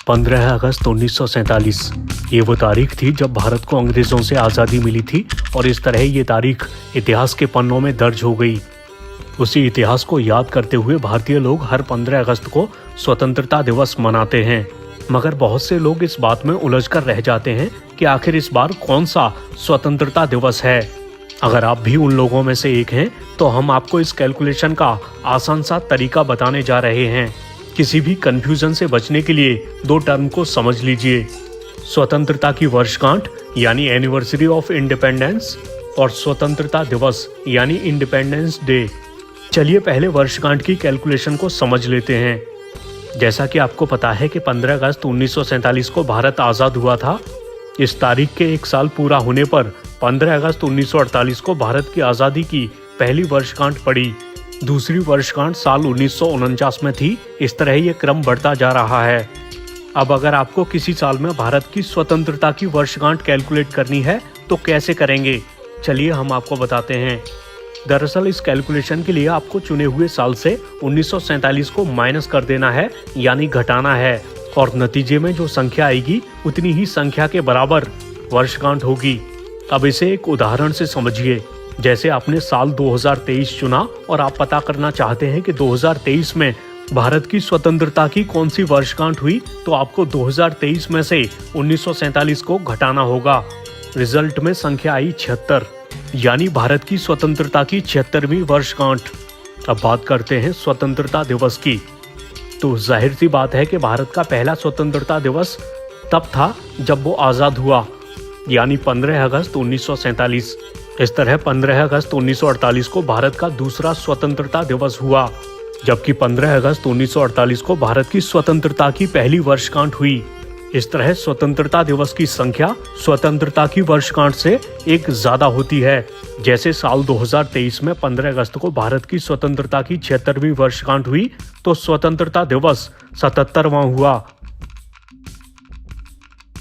15 अगस्त 1947 ये वो तारीख थी जब भारत को अंग्रेजों से आज़ादी मिली थी और इस तरह ये तारीख इतिहास के पन्नों में दर्ज हो गई। उसी इतिहास को याद करते हुए भारतीय लोग हर 15 अगस्त को स्वतंत्रता दिवस मनाते हैं। मगर बहुत से लोग इस बात में उलझ कर रह जाते हैं कि आखिर इस बार कौन सा स्वतंत्रता दिवस है। अगर आप भी उन लोगों में से एक हैं तो हम आपको इस कैलकुलेशन का आसान सा तरीका बताने जा रहे हैं। किसी भी कंफ्यूजन से बचने के लिए दो टर्म को समझ लीजिए, स्वतंत्रता की वर्षगांठ यानी एनिवर्सरी ऑफ इंडिपेंडेंस और स्वतंत्रता दिवस यानी इंडिपेंडेंस डे। चलिए पहले वर्षगांठ की कैलकुलेशन को समझ लेते हैं। जैसा कि आपको पता है कि 15 अगस्त 1947 को भारत आज़ाद हुआ था। इस तारीख के एक साल पूरा होने पर 15 अगस्त 1948 को भारत की आज़ादी की पहली वर्षगांठ पड़ी। दूसरी वर्षगांठ साल 1949 में थी। इस तरह ये क्रम बढ़ता जा रहा है। अब अगर आपको किसी साल में भारत की स्वतंत्रता की वर्षगांठ कैलकुलेट करनी है तो कैसे करेंगे, चलिए हम आपको बताते हैं। दरअसल इस कैलकुलेशन के लिए आपको चुने हुए साल से 1947 को माइनस कर देना है यानी घटाना है, और नतीजे में जो संख्या आएगी उतनी ही संख्या के बराबर वर्षगांठ होगी। अब इसे एक उदाहरण से समझिए। जैसे आपने साल 2023 चुना और आप पता करना चाहते हैं कि 2023 में भारत की स्वतंत्रता की कौन सी वर्षगांठ हुई, तो आपको 2023 में से 1947 को घटाना होगा। रिजल्ट में संख्या आई 76, यानी भारत की स्वतंत्रता की 76वीं वर्षगांठ। अब बात करते हैं स्वतंत्रता दिवस की। तो जाहिर सी बात है कि भारत का पहला स्वतंत्रता दिवस तब था जब वो आज़ाद हुआ, यानी 15 अगस्त 1947। इस तरह 15 अगस्त 1948 को भारत का दूसरा स्वतंत्रता दिवस हुआ, जबकि 15 अगस्त 1948 को भारत की स्वतंत्रता की पहली वर्षगांठ हुई। इस तरह स्वतंत्रता दिवस की संख्या स्वतंत्रता की वर्षगांठ से एक ज्यादा होती है। जैसे साल 2023 में 15 अगस्त को भारत की स्वतंत्रता की 76वीं वर्षगांठ हुई तो स्वतंत्रता दिवस 77वां हुआ